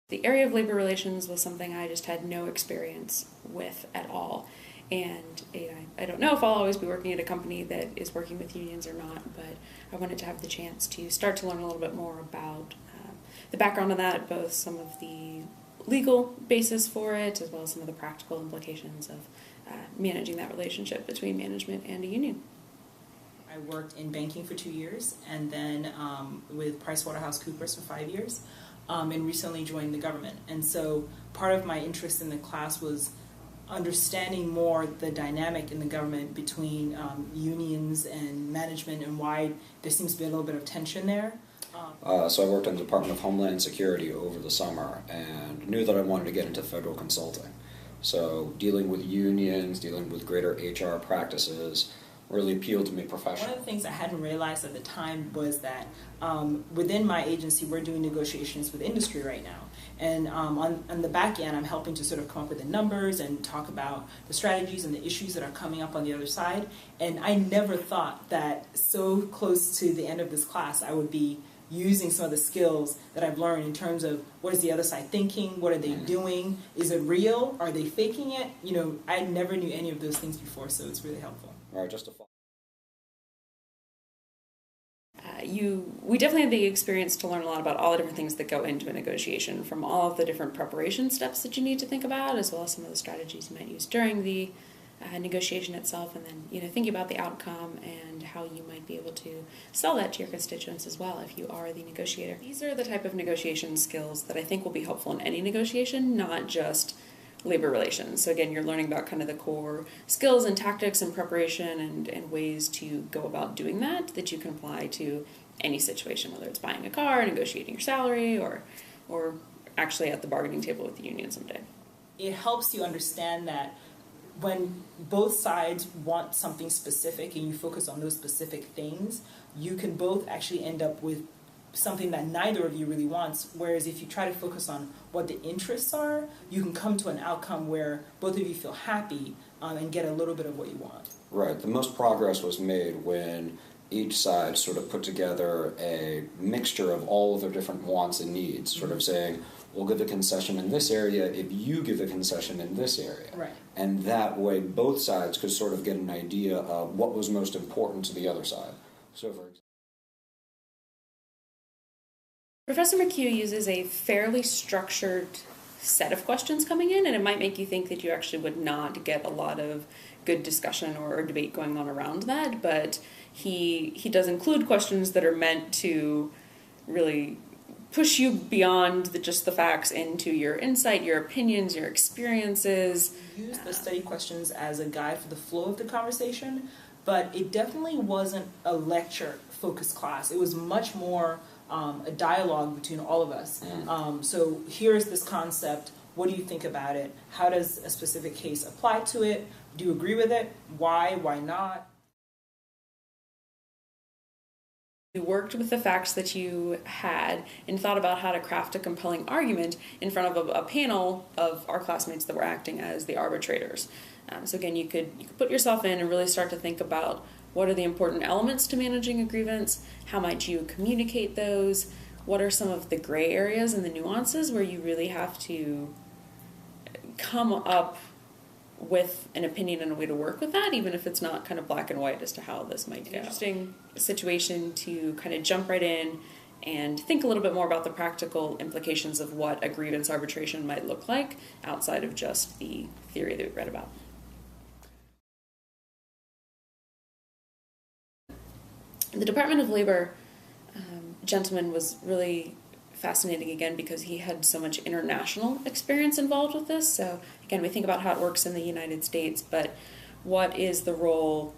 The area of labor relations was something I just had no experience with at all. And I don't know if I'll always be working at a company that is working with unions or not, but I wanted to have the chance to start to learn a little bit more about the background of that, both some of the legal basis for it, as well as some of the practical implications of managing that relationship between management and a union. I worked in banking for 2 years, and then with PricewaterhouseCoopers for 5 years, and recently joined the government. And so part of my interest in the class was understanding more the dynamic in the government between unions and management, and why there seems to be a little bit of tension there. So I worked in the Department of Homeland Security over the summer and knew that I wanted to get into federal consulting. So dealing with unions, dealing with greater HR practices really appealed to me professionally. One of the things I hadn't realized at the time was that within my agency, we're doing negotiations with industry right now. And on the back end, I'm helping to sort of come up with the numbers and talk about the strategies and the issues that are coming up on the other side. And I never thought that so close to the end of this class, I would be using some of the skills that I've learned in terms of what is the other side thinking, what are they doing, is it real, are they faking it? You know, I never knew any of those things before, so it's really helpful. All right, just to follow. We definitely had the experience to learn a lot about all the different things that go into a negotiation, from all of the different preparation steps that you need to think about, as well as some of the strategies you might use during the negotiation itself, and then thinking about the outcome and how you might be able to sell that to your constituents as well if you are the negotiator. These are the type of negotiation skills that I think will be helpful in any negotiation, not just labor relations. So again, you're learning about kind of the core skills and tactics and preparation and ways to go about doing that you can apply to any situation, whether it's buying a car, negotiating your salary, or actually at the bargaining table with the union someday. It helps you understand that when both sides want something specific and you focus on those specific things, you can both actually end up with something that neither of you really wants. Whereas if you try to focus on what the interests are, you can come to an outcome where both of you feel happy and get a little bit of what you want. Right. The most progress was made when each side sort of put together a mixture of all of their different wants and needs, sort of saying, we'll give a concession in this area if you give a concession in this area. Right. And that way both sides could sort of get an idea of what was most important to the other side. So for example, Professor McHugh uses a fairly structured set of questions coming in, and it might make you think that you actually would not get a lot of good discussion or debate going on around that, but he does include questions that are meant to really push you beyond just the facts into your insight, your opinions, your experiences. Use the study questions as a guide for the flow of the conversation, but it definitely wasn't a lecture-focused class. It was much more a dialogue between all of us. So here's this concept. What do you think about it? How does a specific case apply to it? Do you agree with it? Why? Why not? You worked with the facts that you had and thought about how to craft a compelling argument in front of a panel of our classmates that were acting as the arbitrators. So again, you could put yourself in and really start to think about what are the important elements to managing a grievance, how might you communicate those, what are some of the gray areas and the nuances where you really have to come up with an opinion and a way to work with that, even if it's not kind of black and white as to how this might go. Interesting situation to kind of jump right in and think a little bit more about the practical implications of what a grievance arbitration might look like outside of just the theory that we read about. The Department of Labor gentleman was really fascinating again because he had so much international experience involved with this. So again, we think about how it works in the United States, but what is the role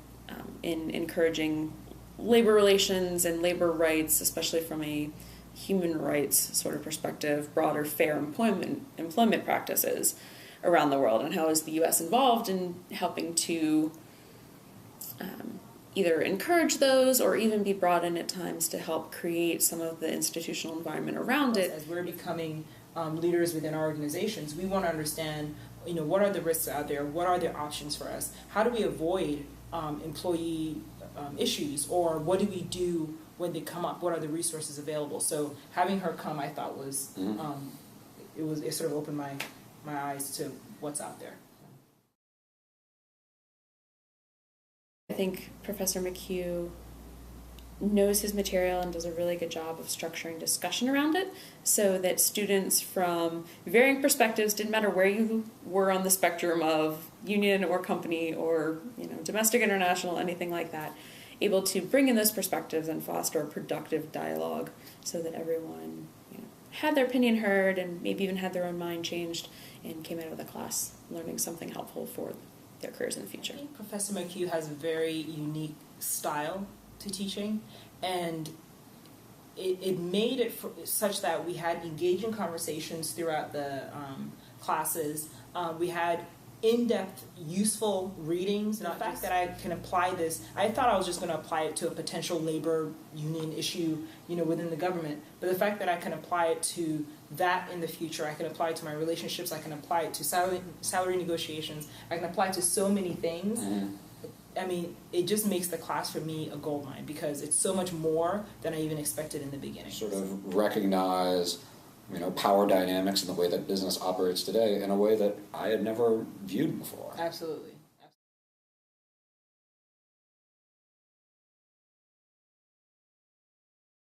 in encouraging labor relations and labor rights, especially from a human rights sort of perspective, broader fair employment practices around the world, and how is the U.S. involved in helping to either encourage those or even be brought in at times to help create some of the institutional environment around it. As we're becoming leaders within our organizations, we want to understand, what are the risks out there? What are the options for us? How do we avoid employee issues, or what do we do when they come up? What are the resources available? So having her come, I thought was it sort of opened my eyes to what's out there. I think Professor McHugh knows his material and does a really good job of structuring discussion around it so that students from varying perspectives, didn't matter where you were on the spectrum of union or company or domestic, international, anything like that, able to bring in those perspectives and foster a productive dialogue so that everyone had their opinion heard and maybe even had their own mind changed and came out of the class learning something helpful for their careers in the future. I think Professor McHugh has a very unique style to teaching, and it made it such that we had engaging conversations throughout the classes. We had in-depth, useful readings. And the fact that I can apply this, I thought I was just going to apply it to a potential labor union issue, within the government. But the fact that I can apply it to that in the future, I can apply it to my relationships, I can apply it to salary negotiations, I can apply it to so many things. I mean, it just makes the class for me a goldmine because it's so much more than I even expected in the beginning. Sort of recognize, power dynamics and the way that business operates today in a way that I had never viewed before. Absolutely.